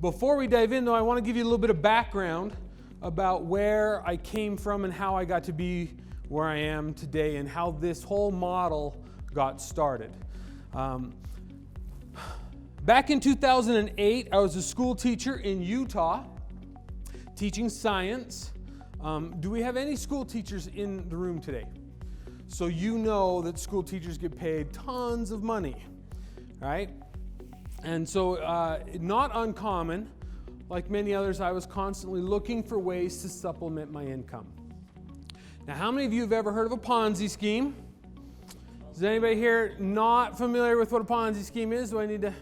Before we dive in, though, I want to give you a little bit of background about where I came from and how I got to be where I am today and how this whole model got started. Back in 2008, I was a school teacher in Utah, teaching science. Do we have any school teachers in the room today? So you know that school teachers get paid tons of money, right? And so not uncommon, like many others, I was constantly looking for ways to supplement my income. Now, how many of you have ever heard of a Ponzi scheme? Is anybody here not familiar with what a Ponzi scheme is? Do I need to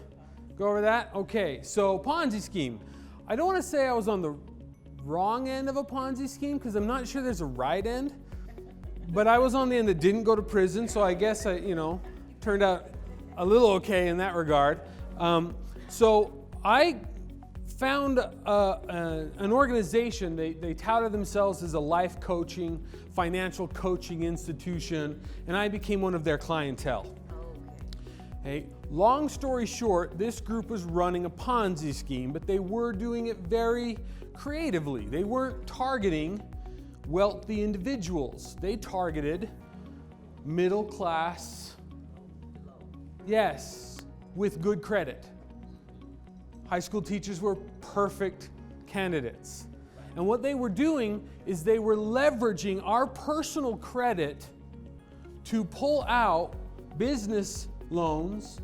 go over that? Okay, so Ponzi scheme. I don't want to say I was on the wrong end of a Ponzi scheme because I'm not sure there's a right end, but I was on the end that didn't go to prison, so I guess I, turned out a little okay in that regard. So I found an organization. They touted themselves as a life coaching, financial coaching institution, and I became one of their clientele. Okay. Long story short, this group was running a Ponzi scheme, but they were doing it very creatively. They weren't targeting wealthy individuals. They targeted middle class, yes, with good credit. High school teachers were perfect candidates. And what they were doing is they were leveraging our personal credit to pull out business loans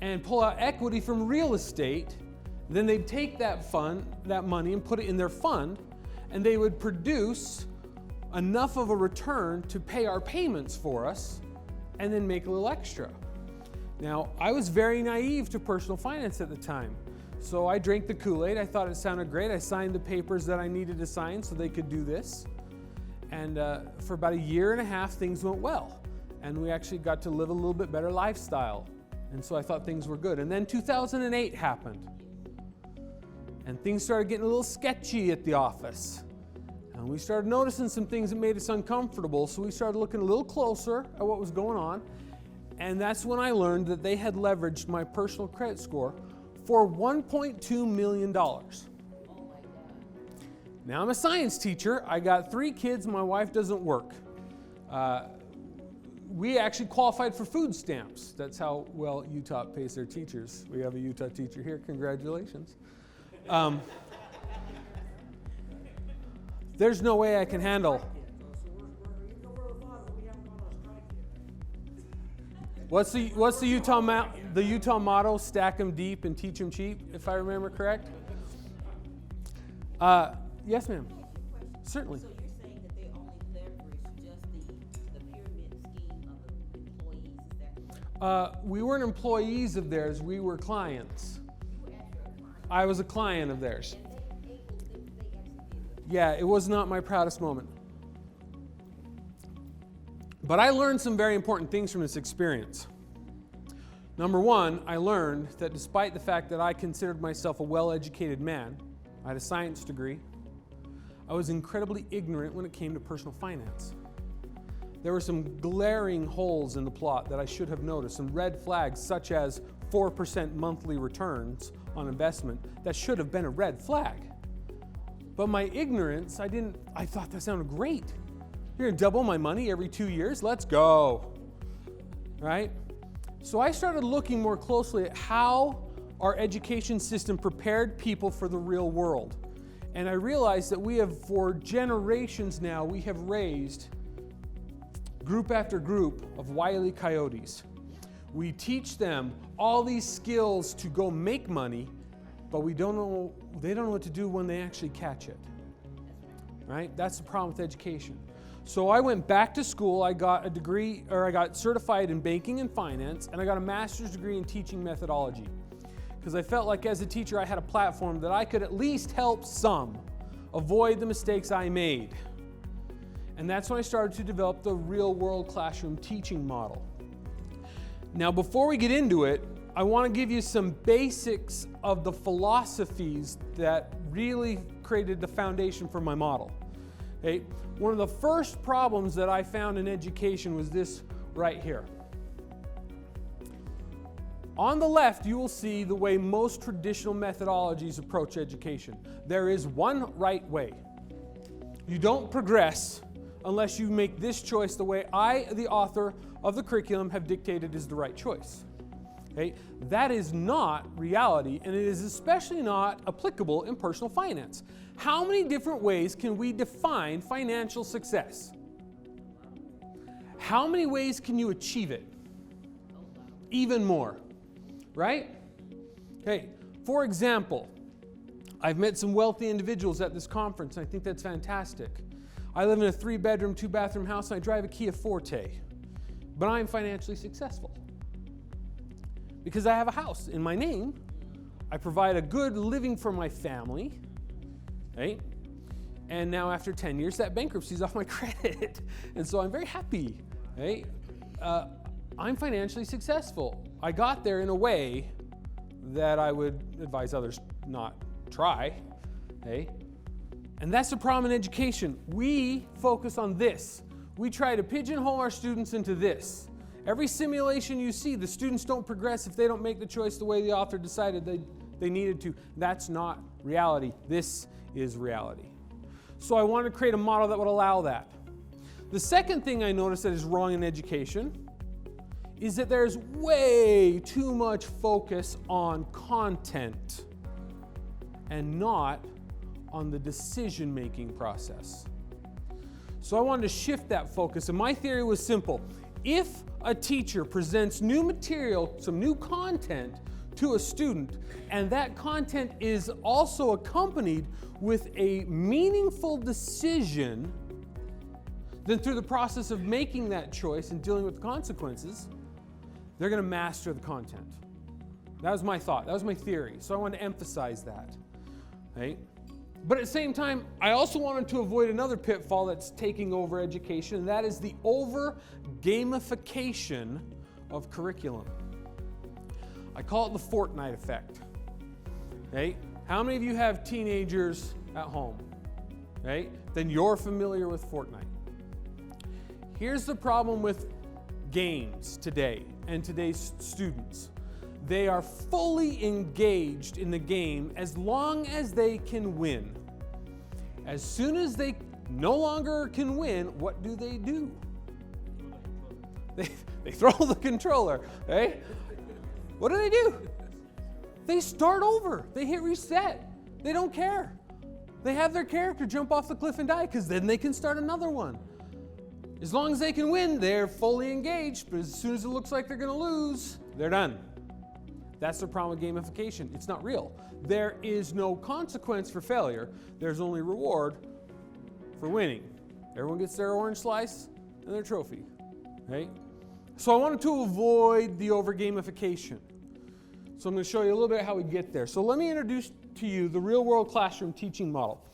and pull out equity from real estate. Then they'd take that money and put it in their fund, and they would produce enough of a return to pay our payments for us and then make a little extra. Now, I was very naive to personal finance at the time. So I drank the Kool-Aid. I thought it sounded great. I signed the papers that I needed to sign so they could do this. And for about a year and a half, things went well. And we actually got to live a little bit better lifestyle. And so I thought things were good. And then 2008 happened. And things started getting a little sketchy at the office. And we started noticing some things that made us uncomfortable. So we started looking a little closer at what was going on. And that's when I learned that they had leveraged my personal credit score for $1.2 million. Now I'm a science teacher. I got 3 kids. My wife doesn't work. We actually qualified for food stamps. That's how well Utah pays their teachers. We have a Utah teacher here. Congratulations. There's no way I can handle. What's the Utah motto? Stack them deep and teach them cheap, if I remember correct. Yes, ma'am. Certainly. So you're saying that they only leverage just the pyramid scheme of the employees, is that? We weren't employees of theirs. We were clients. I was a client of theirs. Yeah, it was not my proudest moment. But I learned some very important things from this experience. Number one, I learned that despite the fact that I considered myself a well-educated man, I had a science degree, I was incredibly ignorant when it came to personal finance. There were some glaring holes in the plot that I should have noticed, some red flags such as 4% monthly returns on investment that should have been a red flag. But my ignorance, I thought that sounded great. You're gonna double my money every 2 years? Let's go, right? So I started looking more closely at how our education system prepared people for the real world. And I realized that we have, for generations now, we have raised group after group of Wile E. Coyotes. We teach them all these skills to go make money, but they don't know what to do when they actually catch it, right? That's the problem with education. So I went back to school, I got I got certified in banking and finance, and I got a master's degree in teaching methodology. Because I felt like as a teacher I had a platform that I could at least help some avoid the mistakes I made. And that's when I started to develop the real world classroom teaching model. Now before we get into it, I want to give you some basics of the philosophies that really created the foundation for my model. Okay? One of the first problems that I found in education was this right here. On the left, you will see the way most traditional methodologies approach education. There is one right way. You don't progress unless you make this choice the way I, the author of the curriculum, have dictated is the right choice. Okay? That is not reality, and it is especially not applicable in personal finance. How many different ways can we define financial success? How many ways can you achieve it? Even more, right? Okay, for example, I've met some wealthy individuals at this conference, and I think that's fantastic. I live in a 3-bedroom, 2-bathroom house, and I drive a Kia Forte, but I'm financially successful because I have a house in my name. I provide a good living for my family, right? And now after 10 years, that bankruptcy is off my credit, and so I'm very happy, right? I'm financially successful. I got there in a way that I would advise others not try, okay? And that's the problem in education. We focus on this. We try to pigeonhole our students into this. Every simulation you see, the students don't progress if they don't make the choice the way the author decided they needed to. That's not reality. This is reality. So I wanted to create a model that would allow that. The second thing I noticed that is wrong in education is that there's way too much focus on content and not on the decision-making process. So I wanted to shift that focus, and my theory was simple. If a teacher presents new material, some new content to a student, and that content is also accompanied with a meaningful decision, then through the process of making that choice and dealing with the consequences, they're going to master the content. That was my thought. That was my theory. So I wanted to emphasize that. Right? But at the same time, I also wanted to avoid another pitfall that's taking over education, and that is the over-gamification of curriculum. I call it the Fortnite effect. Right? How many of you have teenagers at home? Right? Then you're familiar with Fortnite. Here's the problem with games today and today's students. They are fully engaged in the game as long as they can win. As soon as they no longer can win, what do? They throw the controller, right? What do? They start over. They hit reset. They don't care. They have their character jump off the cliff and die because then they can start another one. As long as they can win, they're fully engaged, but as soon as it looks like they're going to lose, they're done. That's the problem with gamification. It's not real. There is no consequence for failure. There's only reward for winning. Everyone gets their orange slice and their trophy, right? So I wanted to avoid the over-gamification. So I'm going to show you a little bit how we get there. So let me introduce to you the real-world classroom teaching model.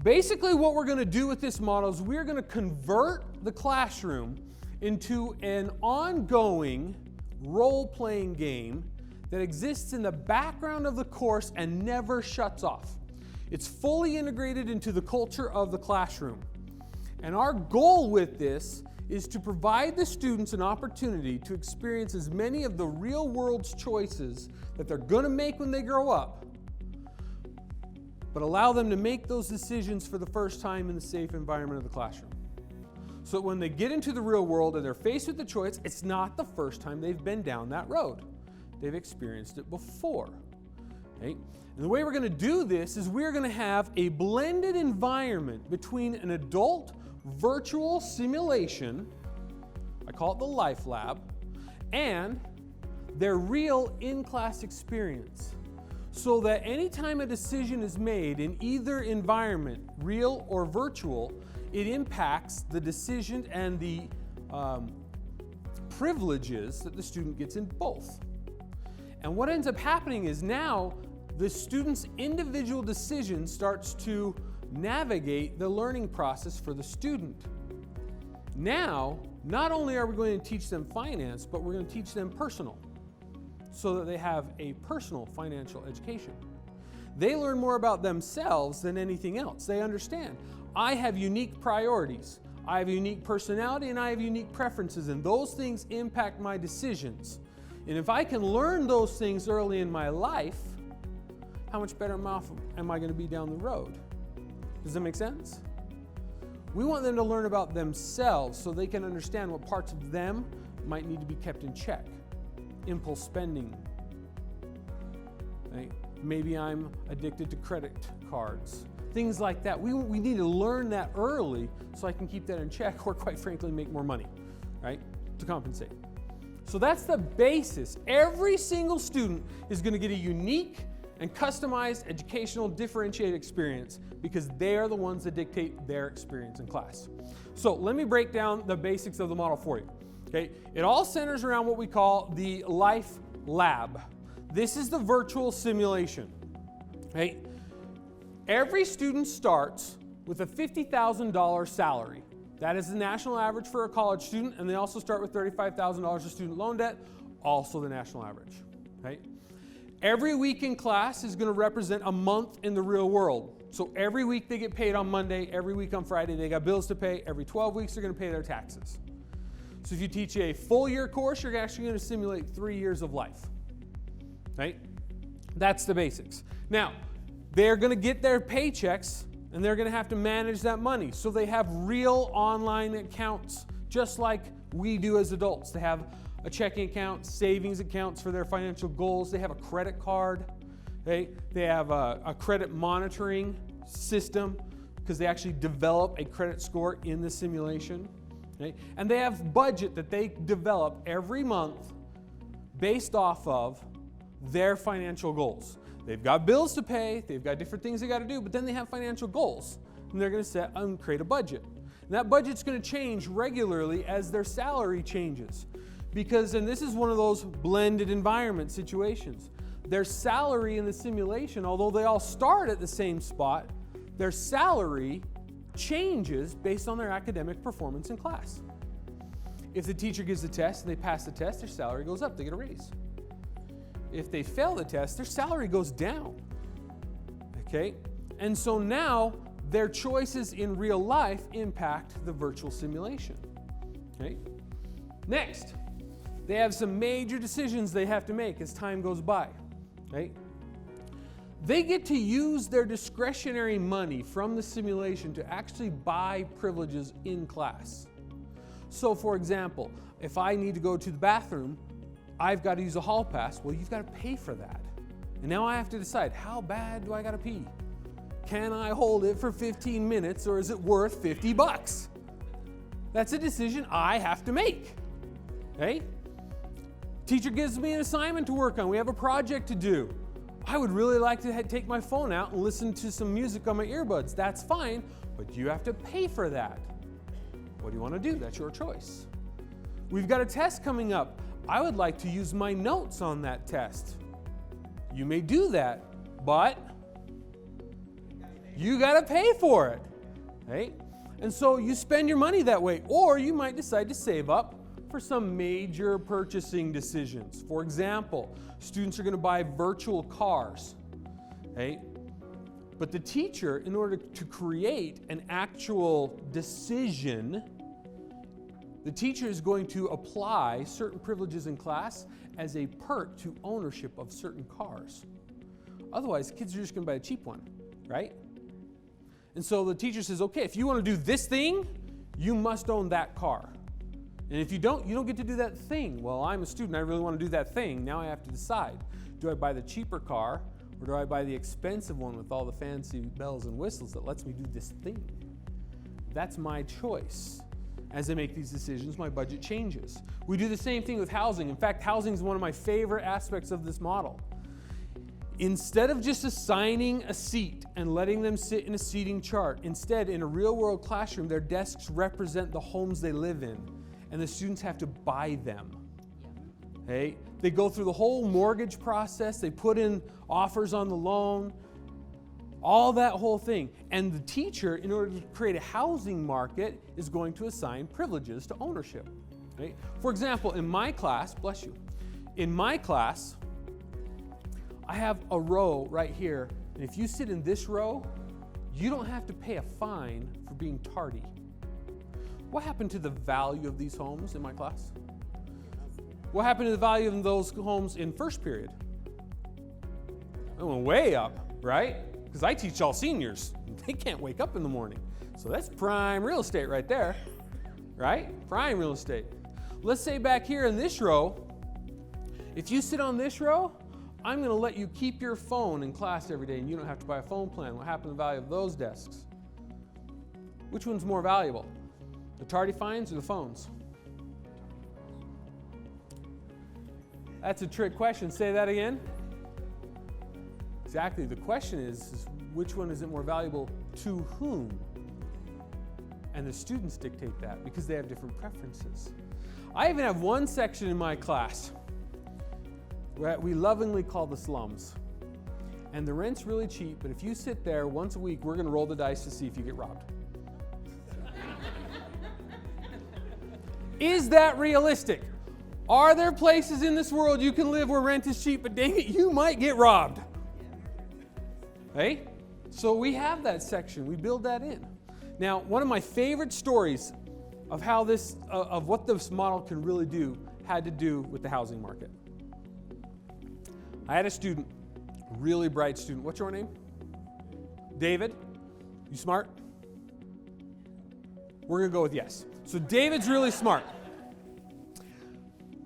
Basically, what we're going to do with this model is we're going to convert the classroom into an ongoing role-playing game that exists in the background of the course and never shuts off. It's fully integrated into the culture of the classroom. And our goal with this is to provide the students an opportunity to experience as many of the real world's choices that they're going to make when they grow up, but allow them to make those decisions for the first time in the safe environment of the classroom. So that when they get into the real world and they're faced with the choice, it's not the first time they've been down that road. They've experienced it before. Okay? And the way we're going to do this is we're going to have a blended environment between an adult virtual simulation, I call it the Life Lab, and their real in-class experience. So that anytime a decision is made in either environment, real or virtual, it impacts the decision and the privileges that the student gets in both. And what ends up happening is now the student's individual decision starts to navigate the learning process for the student. Now, not only are we going to teach them finance, but we're going to teach them personal, so that they have a personal financial education. They learn more about themselves than anything else. They understand, I have unique priorities, I have a unique personality, and I have unique preferences, and those things impact my decisions. And if I can learn those things early in my life, how much better off am I going to be down the road? Does that make sense? We want them to learn about themselves so they can understand what parts of them might need to be kept in check. Impulse spending. Right? Maybe I'm addicted to credit cards. Things like that. We need to learn that early so I can keep that in check or, quite frankly, make more money, right, to compensate. So that's the basis. Every single student is going to get a unique and customized educational differentiated experience because they are the ones that dictate their experience in class. So let me break down the basics of the model for you. Okay? It all centers around what we call the Life Lab. This is the virtual simulation. Okay? Every student starts with a $50,000 salary. That is the national average for a college student, and they also start with $35,000 of student loan debt, also the national average. Okay? Every week in class is going to represent a month in the real world. So every week they get paid on Monday, every week on Friday they got bills to pay, every 12 weeks they're going to pay their taxes. So if you teach a full year course, you're actually going to simulate 3 years of life. Right? That's the basics. Now, they're going to get their paychecks and they're going to have to manage that money. So they have real online accounts, just like we do as adults. They have a checking account, savings accounts for their financial goals. They have a credit card. They have a credit monitoring system because they actually develop a credit score in the simulation. Okay? And they have budget that they develop every month based off of their financial goals. They've got bills to pay, they've got different things they got to do, but then they have financial goals. And they're going to set and create a budget. And that budget's going to change regularly as their salary changes. Because, and this is one of those blended environment situations, their salary in the simulation, although they all start at the same spot, their salary changes based on their academic performance in class. If the teacher gives a test and they pass the test, their salary goes up, they get a raise. If they fail the test, their salary goes down. Okay? And so now their choices in real life impact the virtual simulation. Okay? Next, they have some major decisions they have to make as time goes by. Okay? They get to use their discretionary money from the simulation to actually buy privileges in class. So for example, if I need to go to the bathroom, I've got to use a hall pass. Well, you've got to pay for that. And now I have to decide, how bad do I got to pee? Can I hold it for 15 minutes or is it worth $50? That's a decision I have to make. Okay? Teacher gives me an assignment to work on. We have a project to do. I would really like to take my phone out and listen to some music on my earbuds. That's fine, but you have to pay for that. What do you want to do? That's your choice. We've got a test coming up. I would like to use my notes on that test. You may do that, but you got to pay for it, right? And so you spend your money that way, or you might decide to save up for some major purchasing decisions. For example, students are going to buy virtual cars, right? But the teacher, in order to create an actual decision, the teacher is going to apply certain privileges in class as a perk to ownership of certain cars. Otherwise, kids are just going to buy a cheap one, right? And so the teacher says, okay, if you want to do this thing, you must own that car. And if you don't get to do that thing. Well, I'm a student, I really want to do that thing. Now I have to decide, do I buy the cheaper car or do I buy the expensive one with all the fancy bells and whistles that lets me do this thing? That's my choice. As I make these decisions, my budget changes. We do the same thing with housing. In fact, housing is one of my favorite aspects of this model. Instead of just assigning a seat and letting them sit in a seating chart, instead, in a real-world classroom, their desks represent the homes they live in, and the students have to buy them. Okay? They go through the whole mortgage process. They put in offers on the loan, all that whole thing. And the teacher, in order to create a housing market, is going to assign privileges to ownership. Right? For example, in my class, bless you, in my class, I have a row right here. And if you sit in this row, you don't have to pay a fine for being tardy. What happened to the value of these homes in my class? What happened to the value of those homes in first period? It went way up, right? Because I teach all seniors. They can't wake up in the morning. So that's prime real estate right there, right? Prime real estate. Let's say back here in this row, if you sit on this row, I'm going to let you keep your phone in class every day and you don't have to buy a phone plan. What happened to the value of those desks? Which one's more valuable? The tardy fines or the phones? That's a trick question. Say that again. Exactly. The question is which one is it more valuable to whom? And the students dictate that because they have different preferences. I even have one section in my class that we lovingly call the slums. And the rent's really cheap, but if you sit there once a week, we're going to roll the dice to see if you get robbed. Is that realistic? Are there places in this world you can live where rent is cheap, but dang it, you might get robbed? Hey? So we have that section. We build that in. Now, one of my favorite stories of how of what this model can really do had to do with the housing market. I had a student, really bright student. What's your name? David? You smart? We're going to go with yes. So David's really smart.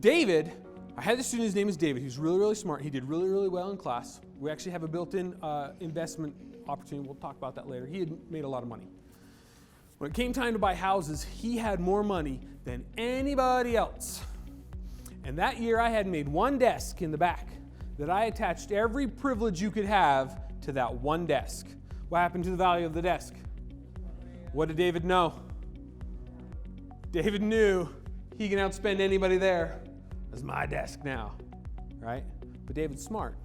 David, I had this student, his name is David. He's really, really smart. He did really, really well in class. We actually have a built-in investment opportunity. We'll talk about that later. He had made a lot of money. When it came time to buy houses, he had more money than anybody else. And that year I had made one desk in the back that I attached every privilege you could have to that one desk. What happened to the value of the desk? What did David know? David knew he can outspend anybody there. That's my desk now, right? But David's smart.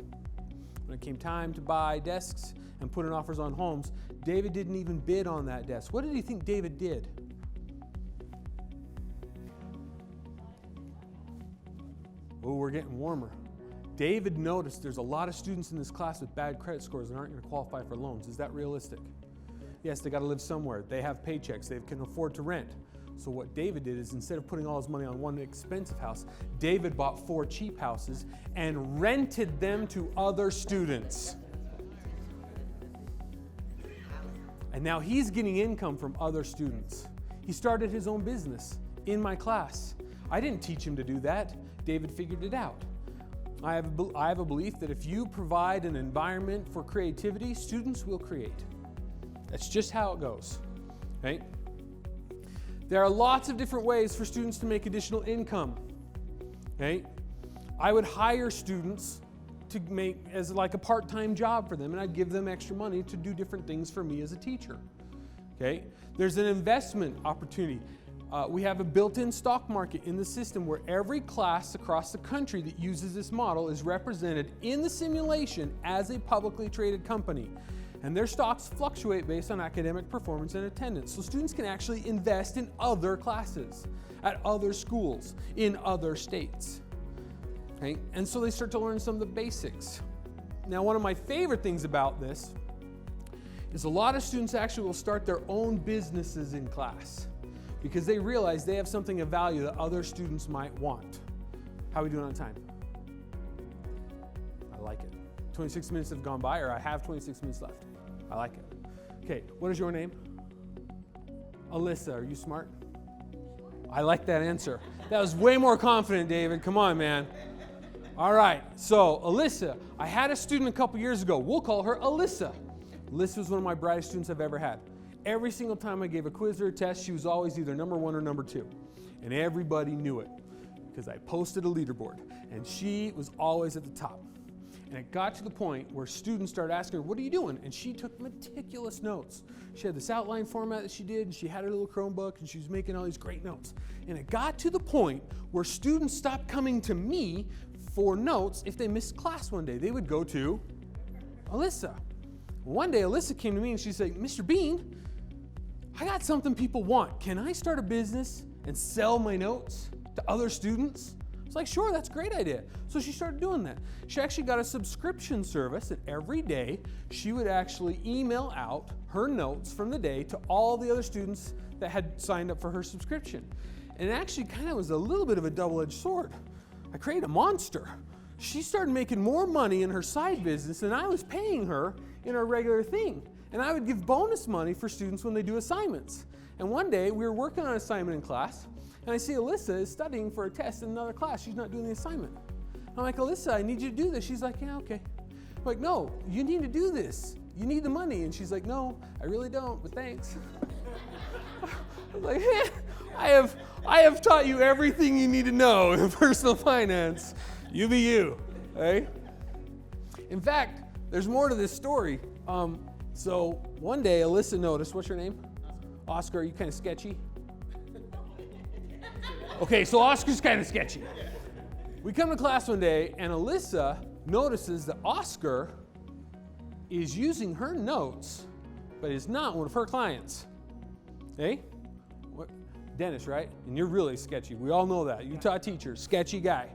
When it came time to buy desks and put in offers on homes, David didn't even bid on that desk. What did you think David did? Oh, we're getting warmer. David noticed there's a lot of students in this class with bad credit scores that aren't going to qualify for loans. Is that realistic? Yes, they got to live somewhere. They have paychecks. They can afford to rent. So what David did is instead of putting all his money on one expensive house, David bought 4 cheap houses and rented them to other students. And now he's getting income from other students. He started his own business in my class. I didn't teach him to do that. David figured it out. I have a belief that if you provide an environment for creativity, students will create. That's just how it goes, right? There are lots of different ways for students to make additional income, okay? I would hire students to make as like a part-time job for them, and I'd give them extra money to do different things for me as a teacher, okay? There's an investment opportunity. We have a built-in stock market in the system where every class across the country that uses this model is represented in the simulation as a publicly traded company. And their stocks fluctuate based on academic performance and attendance. So students can actually invest in other classes, at other schools, in other states. Okay? And so they start to learn some of the basics. Now, one of my favorite things about this is a lot of students actually will start their own businesses in class because they realize they have something of value that other students might want. How are we doing on time? I like it. 26 minutes have gone by, or I have 26 minutes left. I like it. Okay, what is your name? Alyssa, are you smart? I like that answer. That was way more confident, David. Come on, man. All right, so Alyssa, I had a student a couple years ago. We'll call her Alyssa. Alyssa was one of my brightest students I've ever had. Every single time I gave a quiz or a test, she was always either number 1 or number 2. And everybody knew it because I posted a leaderboard. And she was always at the top. And it got to the point where students started asking her, what are you doing? And she took meticulous notes. She had this outline format that she did, and she had her little Chromebook, and she was making all these great notes. And it got to the point where students stopped coming to me for notes if they missed class one day. They would go to Alyssa. One day, Alyssa came to me and she said, Mr. Bean, I got something people want. Can I start a business and sell my notes to other students? It's like, sure, that's a great idea. So she started doing that. She actually got a subscription service, and every day she would actually email out her notes from the day to all the other students that had signed up for her subscription. And it actually kind of was a little bit of a double-edged sword. I created a monster. She started making more money in her side business than I was paying her in our regular thing. And I would give bonus money for students when they do assignments. And one day, we were working on an assignment in class, and I see Alyssa is studying for a test in another class. She's not doing the assignment. I'm like, Alyssa, I need you to do this. She's like, yeah, okay. I'm like, no, you need to do this. You need the money. And she's like, no, I really don't, but thanks. I was like, I have taught you everything you need to know in personal finance. You be you, right? In fact, there's more to this story. So one day, Alyssa noticed, what's your name? Oscar, are you kind of sketchy? Okay, so Oscar's kind of sketchy. We come to class one day, and Alyssa notices that Oscar is using her notes, but is not one of her clients. Hey? What? Dennis, right? And you're really sketchy. We all know that. Utah teacher, sketchy guy.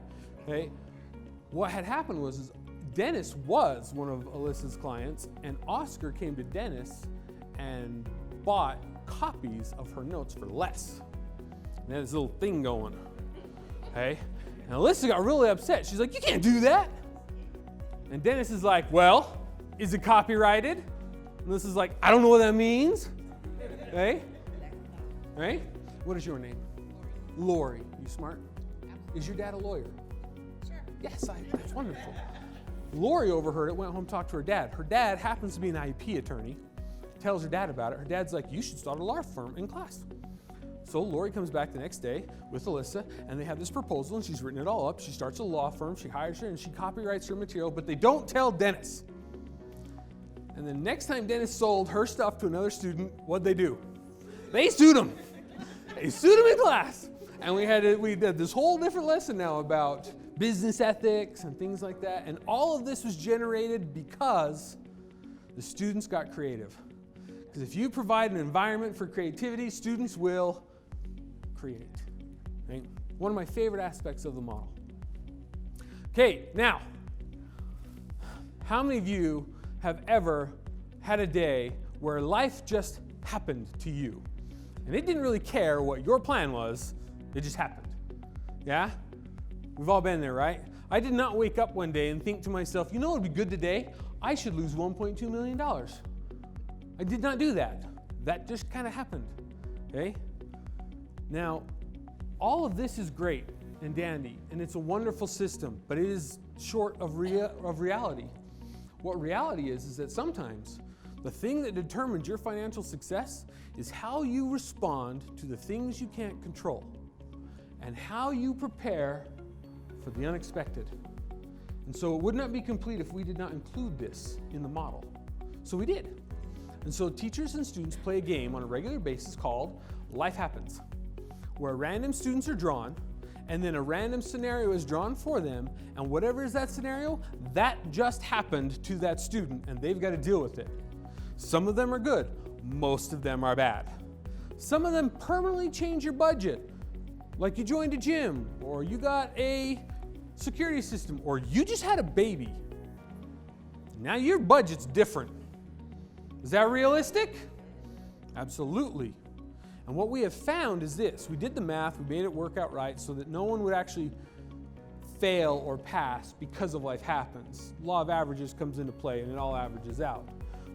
Okay? What had happened was Dennis was one of Alyssa's clients, and Oscar came to Dennis and bought copies of her notes for less. And they had this little thing going. Okay? And Alyssa got really upset. She's like, you can't do that. And Dennis is like, well, is it copyrighted? And Alyssa's like, I don't know what that means. Okay? Right? What is your name? Lori. You smart? Is your dad a lawyer? Sure. Yes, that's wonderful. Lori overheard it, went home, talked to her dad. Her dad happens to be an IP attorney, tells her dad about it. Her dad's like, you should start a law firm in class. So Lori comes back the next day with Alyssa, and they have this proposal, and she's written it all up. She starts a law firm, she hires her, and she copyrights her material, but they don't tell Dennis. And the next time Dennis sold her stuff to another student, what'd they do? They sued him. They sued him in class. And we did this whole different lesson now about business ethics and things like that. And all of this was generated because the students got creative. Because if you provide an environment for creativity, students will create. Right? One of my favorite aspects of the model. Okay, now, how many of you have ever had a day where life just happened to you? And it didn't really care what your plan was, it just happened. Yeah? We've all been there, right? I did not wake up one day and think to myself, you know what would be good today? I should lose $1.2 million. I did not do that. That just kind of happened. Okay? Now, all of this is great and dandy, and it's a wonderful system, but it is short of reality. What reality is that sometimes the thing that determines your financial success is how you respond to the things you can't control and how you prepare for the unexpected. And so it would not be complete if we did not include this in the model. So we did. And so teachers and students play a game on a regular basis called Life Happens, where random students are drawn, and then a random scenario is drawn for them, and whatever is that scenario, that just happened to that student, and they've got to deal with it. Some of them are good, most of them are bad. Some of them permanently change your budget, like you joined a gym, or you got a security system, or you just had a baby. Now your budget's different. Is that realistic? Absolutely. And what we have found is this. We did the math, we made it work out right so that no one would actually fail or pass because of life happens. Law of averages comes into play and it all averages out.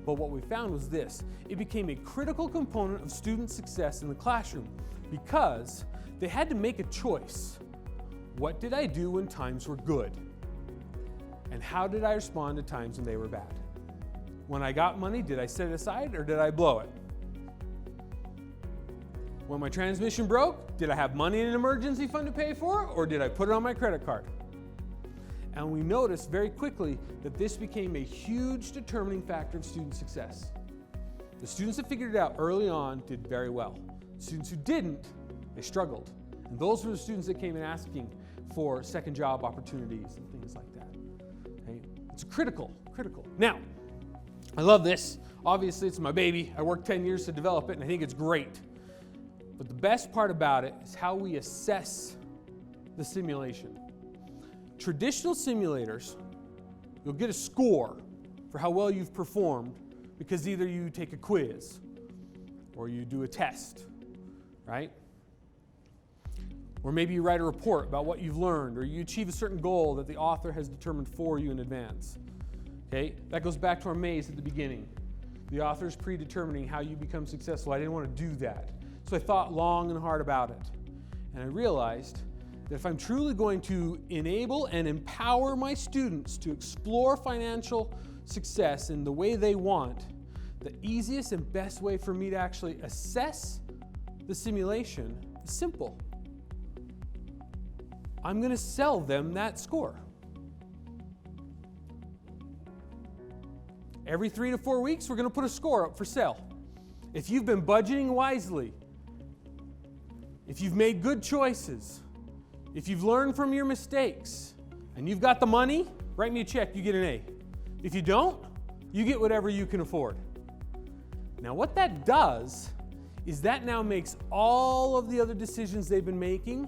But what we found was this. It became a critical component of student success in the classroom because they had to make a choice. What did I do when times were good? And how did I respond to times when they were bad? When I got money, did I set it aside or did I blow it? When my transmission broke, did I have money in an emergency fund to pay for it, or did I put it on my credit card? And we noticed very quickly that this became a huge determining factor of student success. The students that figured it out early on did very well. Students who didn't, they struggled. And those were the students that came in asking for second job opportunities and things like that. Okay? It's critical. Now, I love this. Obviously, it's my baby. I worked 10 years to develop it, and I think it's great. But the best part about it is how we assess the simulation. Traditional simulators, you'll get a score for how well you've performed because either you take a quiz or you do a test, right? Or maybe you write a report about what you've learned, or you achieve a certain goal that the author has determined for you in advance. Okay? That goes back to our maze at the beginning. The author's predetermining how you become successful. I didn't want to do that. So I thought long and hard about it. And I realized that if I'm truly going to enable and empower my students to explore financial success in the way they want, the easiest and best way for me to actually assess the simulation is simple. I'm going to sell them that score. Every 3 to 4 weeks, we're going to put a score up for sale. If you've been budgeting wisely, if you've made good choices, if you've learned from your mistakes, and you've got the money, write me a check, you get an A. If you don't, you get whatever you can afford. Now what that does is that now makes all of the other decisions they've been making,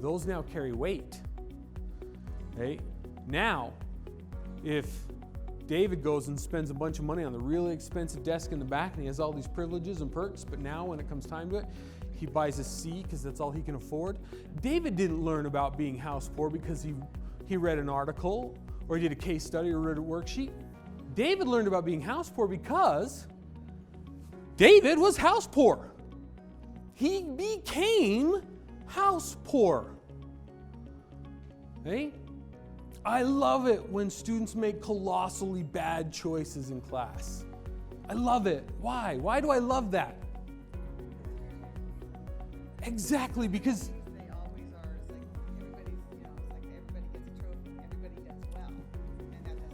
those now carry weight. Okay? Now, if David goes and spends a bunch of money on the really expensive desk in the back and he has all these privileges and perks, but now when it comes time to it, he buys a C because that's all he can afford. David didn't learn about being house poor because he read an article or he did a case study or read a worksheet. David learned about being house poor because David was house poor. He became house poor. Okay? I love it when students make colossally bad choices in class. I love it. Why? Why do I love that? Exactly, because They always are. It's like everybody's, it's like everybody gets a trophy, everybody does well, and that doesn't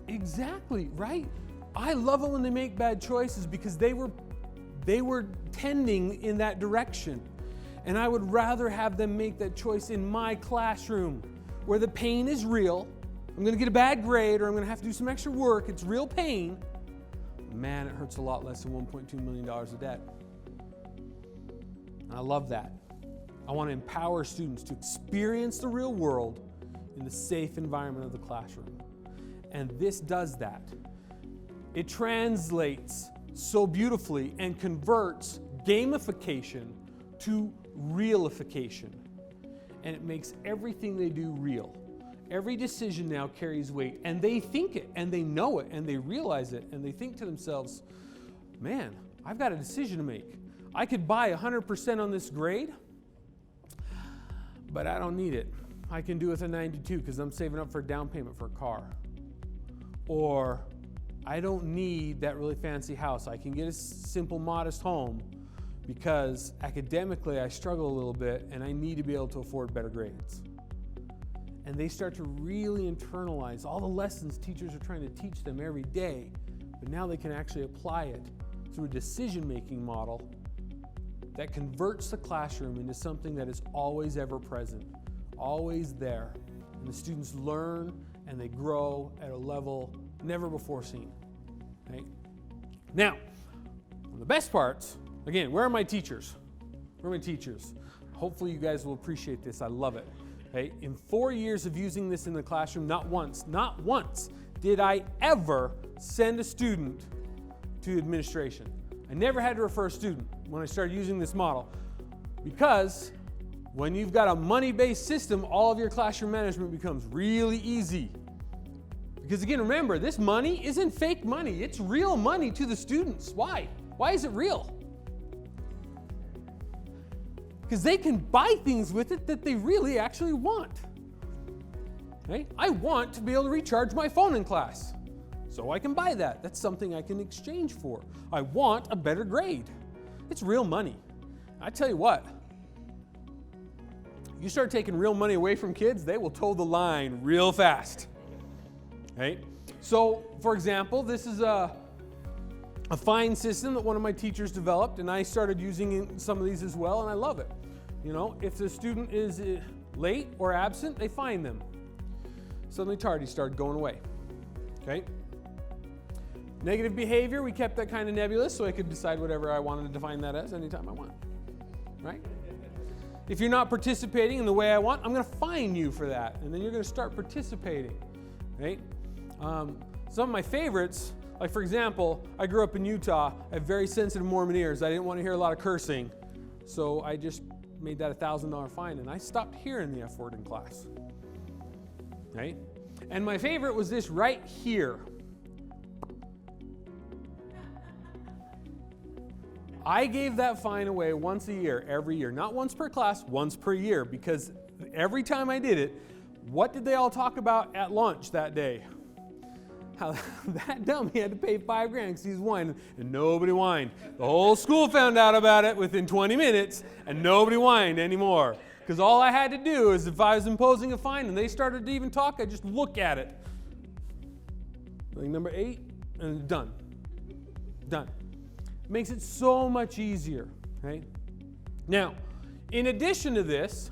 happen. exactly, right? I love it when they make bad choices because they were tending in that direction. And I would rather have them make that choice in my classroom where the pain is real. I'm going to get a bad grade or I'm going to have to do some extra work. It's real pain. Man, it hurts a lot less than $1.2 million of debt. And I love that. I want to empower students to experience the real world in the safe environment of the classroom. And this does that. It translates so beautifully and converts gamification to realification. And it makes everything they do real. Every decision now carries weight, and they think it, and they know it, and they realize it, and they think to themselves, man, I've got a decision to make. I could buy 100% on this grade, but I don't need it. I can do with a 92 because I'm saving up for a down payment for a car. Or I don't need that really fancy house. I can get a simple, modest home because academically I struggle a little bit and I need to be able to afford better grades. And they start to really internalize all the lessons teachers are trying to teach them every day, but now they can actually apply it through a decision-making model that converts the classroom into something that is always ever present, always there. And the students learn and they grow at a level never before seen. Right? Now, one of the best parts, again, where are my teachers? Where are my teachers? Hopefully you guys will appreciate this. I love it. Okay? In 4 years of using this in the classroom, not once did I ever send a student to administration. I never had to refer a student when I started using this model, because when you've got a money-based system, all of your classroom management becomes really easy. Because again, remember, this money isn't fake money. It's real money to the students. Why? Why is it real? Because they can buy things with it that they really actually want. Okay? I want to be able to recharge my phone in class, so I can buy that. That's something I can exchange for. I want a better grade. It's real money. I tell you what, you start taking real money away from kids, they will toe the line real fast. Okay? So, for example, this is a fine system that one of my teachers developed, and I started using some of these as well, and I love it. You know, if the student is late or absent, they fine them. Suddenly tardy started going away. Okay? Negative behavior, we kept that kind of nebulous so I could decide whatever I wanted to define that as anytime I want. Right? If you're not participating in the way I want, I'm going to fine you for that, and then you're going to start participating. Right? Some of my favorites, like for example, I grew up in Utah. I have very sensitive Mormon ears. I didn't want to hear a lot of cursing, so I just made that $1,000 fine, and I stopped hearing the F word in class. Right? And my favorite was this right here. I gave that fine away once a year, every year. Not once per class, once per year, because every time I did it, what did they all talk about at lunch that day? How that dummy had to pay $5,000 because he's whining, and nobody whined. The whole school found out about it within 20 minutes, and nobody whined anymore. Because all I had to do is, if I was imposing a fine and they started to even talk, I'd just look at it. Like number 8, and done. Done. Makes it so much easier, right? Now, in addition to this,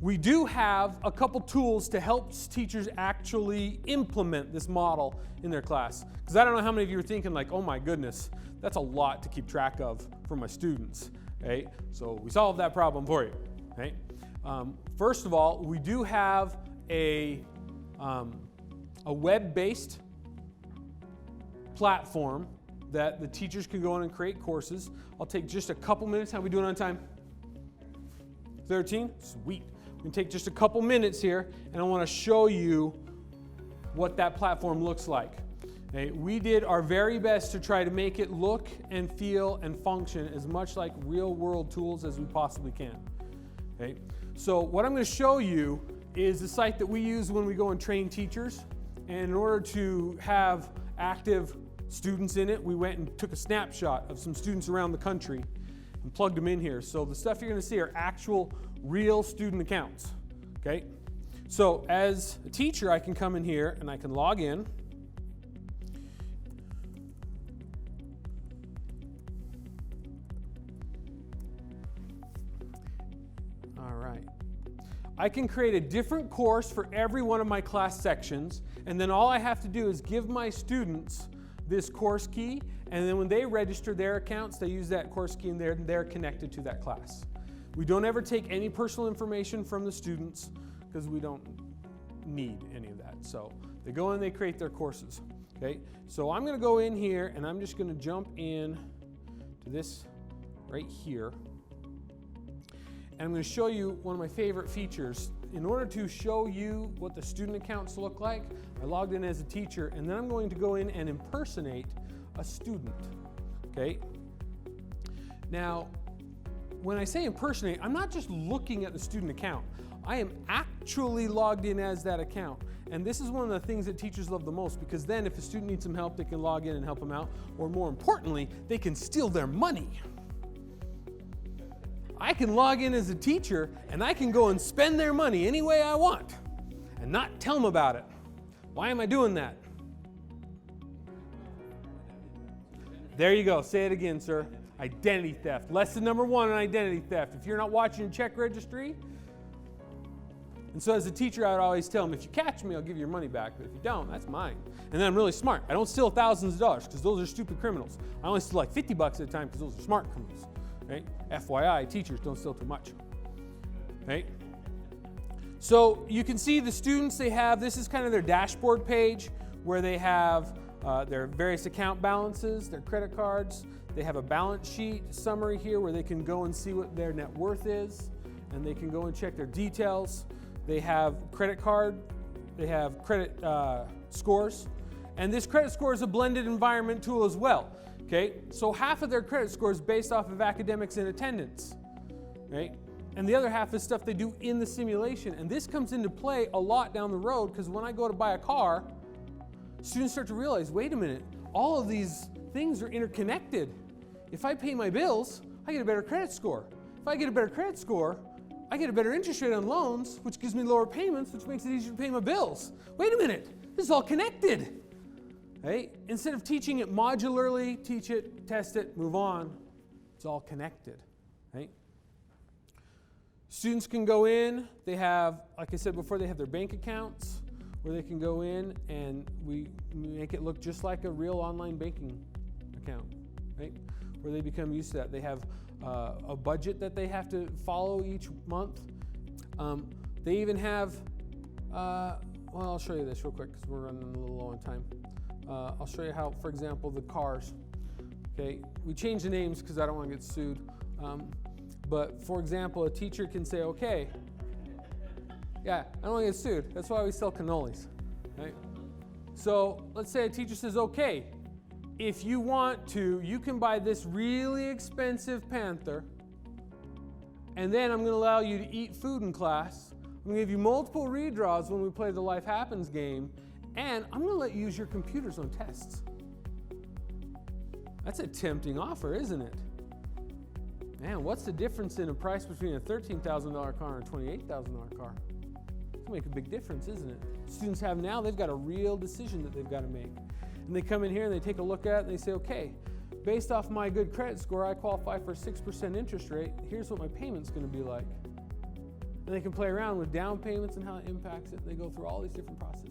we do have a couple tools to help teachers actually implement this model in their class. Because I don't know how many of you are thinking like, oh my goodness, that's a lot to keep track of for my students, right? So we solved that problem for you, right? First of all, we do have a web-based platform that the teachers can go in and create courses. I'll take just a couple minutes. How are we doing on time? 13? Sweet. We can take just a couple minutes here, and I want to show you what that platform looks like. Okay? We did our very best to try to make it look and feel and function as much like real-world tools as we possibly can. Okay? So what I'm going to show you is the site that we use when we go and train teachers. And in order to have active students in it, we went and took a snapshot of some students around the country and plugged them in here. So the stuff you're going to see are actual real student accounts. Okay? So as a teacher, I can come in here and I can log in. All right. I can create a different course for every one of my class sections, and then all I have to do is give my students this course key, and then when they register their accounts, they use that course key and they're connected to that class. We don't ever take any personal information from the students because we don't need any of that. So they go in, they create their courses. Okay, so I'm going to go in here and I'm just going to jump in to this right here. And I'm going to show you one of my favorite features. In order to show you what the student accounts look like, I logged in as a teacher, and then I'm going to go in and impersonate a student. Okay? Now, when I say impersonate, I'm not just looking at the student account. I am actually logged in as that account. And this is one of the things that teachers love the most, because then if a student needs some help, they can log in and help them out, or more importantly, they can steal their money. I can log in as a teacher and I can go and spend their money any way I want and not tell them about it. Why am I doing that? There you go. Say it again, sir. Identity theft. Lesson number 1 on identity theft. If you're not watching your check registry, and so as a teacher, I would always tell them, if you catch me, I'll give you your money back. But if you don't, that's mine. And then I'm really smart. I don't steal thousands of dollars because those are stupid criminals. I only steal like $50 at a time because those are smart criminals. Right? FYI, teachers don't steal too much. Right? So you can see the students they have, this is kind of their dashboard page where they have their various account balances, their credit cards. They have a balance sheet summary here where they can go and see what their net worth is, and they can go and check their details. They have credit card, they have credit scores, and this credit score is a blended environment tool as well. Okay, so half of their credit score is based off of academics and attendance, right? And the other half is stuff they do in the simulation. And this comes into play a lot down the road because when I go to buy a car, students start to realize, wait a minute, all of these things are interconnected. If I pay my bills, I get a better credit score. If I get a better credit score, I get a better interest rate on loans, which gives me lower payments, which makes it easier to pay my bills. Wait a minute, this is all connected. Right? Instead of teaching it modularly, teach it, test it, move on. It's all connected. Right? Students can go in. They have, like I said before, they have their bank accounts where they can go in and we make it look just like a real online banking account. Right? Where they become used to that. They have a budget that they have to follow each month. They even have, well, I'll show you this real quick because we're running a little low on time. I'll show you how, for example, the cars. Okay, we changed the names because I don't want to get sued. But for example, a teacher can say, okay, yeah, I don't want to get sued. That's why we sell cannolis, right? So let's say a teacher says, okay, if you want to, you can buy this really expensive Panther, and then I'm going to allow you to eat food in class. I'm going to give you multiple redraws when we play the Life Happens game, and I'm going to let you use your computers on tests. That's a tempting offer, isn't it? Man, what's the difference in a price between a $13,000 car and a $28,000 car? It's make a big difference, isn't it? Students have now, they've got a real decision that they've got to make. And they come in here and they take a look at it and they say, okay, based off my good credit score, I qualify for a 6% interest rate. Here's what my payment's going to be like. And they can play around with down payments and how it impacts it. And they go through all these different processes.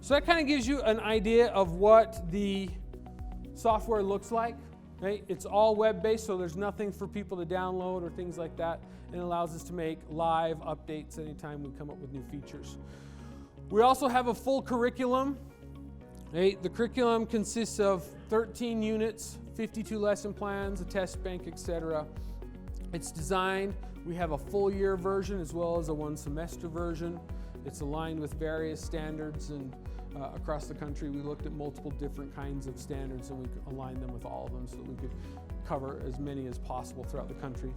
So that kind of gives you an idea of what the software looks like. Right? It's all web-based, so there's nothing for people to download or things like that, and it allows us to make live updates anytime we come up with new features. We also have a full curriculum. Right? The curriculum consists of 13 units, 52 lesson plans, a test bank, etc. It's designed, we have a full year version as well as a one semester version. It's aligned with various standards and across the country. We looked at multiple different kinds of standards and we aligned them with all of them so that we could cover as many as possible throughout the country.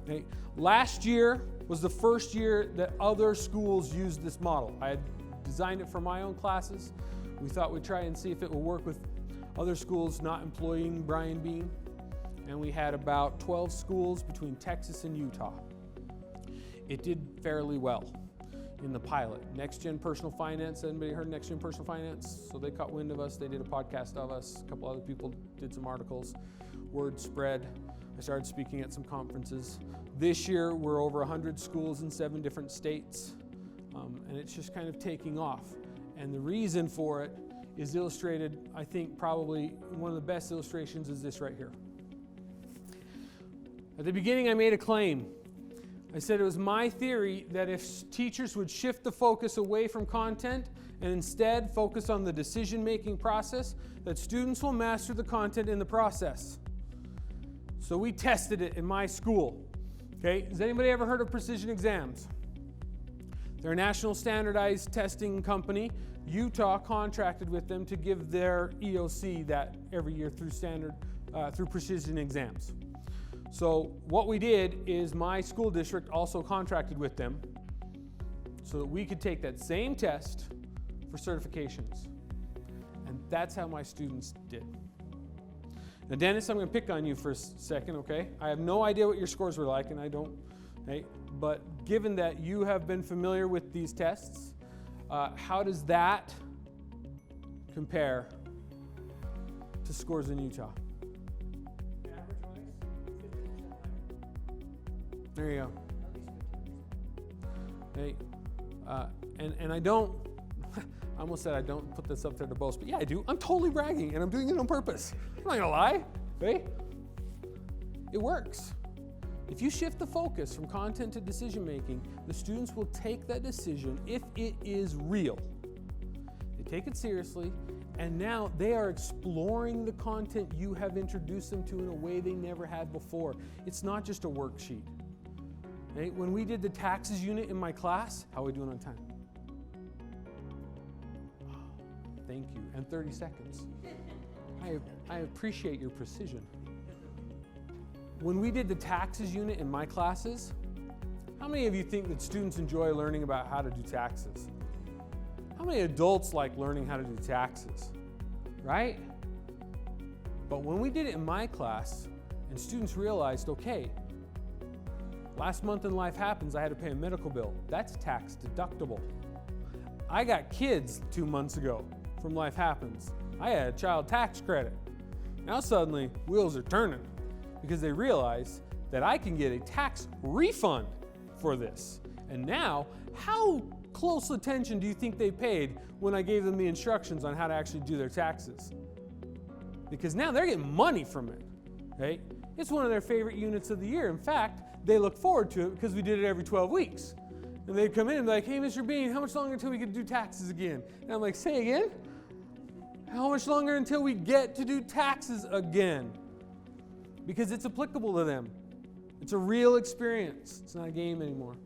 Okay. Last year was the first year that other schools used this model. I had designed it for my own classes. We thought we'd try and see if it will work with other schools not employing Brian Bean. And we had about 12 schools between Texas and Utah. It did fairly well in the pilot. Next Gen Personal Finance, anybody heard Next Gen Personal Finance? So they caught wind of us, they did a podcast of us, a couple other people did some articles, word spread. I started speaking at some conferences. This year we're over 100 schools in 7 different states, and it's just kind of taking off. And the reason for it is illustrated, I think probably one of the best illustrations is this right here. At the beginning I made a claim. I said it was my theory that if teachers would shift the focus away from content and instead focus on the decision-making process, that students will master the content in the process. So we tested it in my school. Okay, has anybody ever heard of Precision Exams? They're a national standardized testing company. Utah contracted with them to give their EOC that every year through Precision Exams. So what we did is my school district also contracted with them so that we could take that same test for certifications. And that's how my students did. Now, Dennis, I'm going to pick on you for a second, okay? I have no idea what your scores were like, and I don't, okay? But given that you have been familiar with these tests, how does that compare to scores in Utah? There you go. Hey, and I don't, I almost said I don't put this up there to boast, but yeah, I do. I'm totally bragging, and I'm doing it on purpose. I'm not gonna lie, okay? It works. If you shift the focus from content to decision making, the students will take that decision if it is real. They take it seriously, and now they are exploring the content you have introduced them to in a way they never had before. It's not just a worksheet. Okay? When we did the taxes unit in my class, how are we doing on time? Oh, thank you. And 30 seconds. I appreciate your precision. When we did the taxes unit in my classes, how many of you think that students enjoy learning about how to do taxes? How many adults like learning how to do taxes? Right? But when we did it in my class, and students realized, okay, last month in Life Happens, I had to pay a medical bill. That's tax deductible. I got kids 2 months ago from Life Happens. I had a child tax credit. Now suddenly, wheels are turning because they realize that I can get a tax refund for this. And now, how close attention do you think they paid when I gave them the instructions on how to actually do their taxes? Because now they're getting money from it, right? It's one of their favorite units of the year. In fact, they look forward to it because we did it every 12 weeks. And they'd come in and be like, hey, Mr. Bean, how much longer until we get to do taxes again? And I'm like, say again? How much longer until we get to do taxes again? Because it's applicable to them. It's a real experience. It's not a game anymore.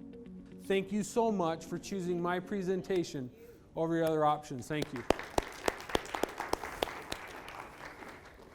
Thank you so much for choosing my presentation over your other options. Thank you.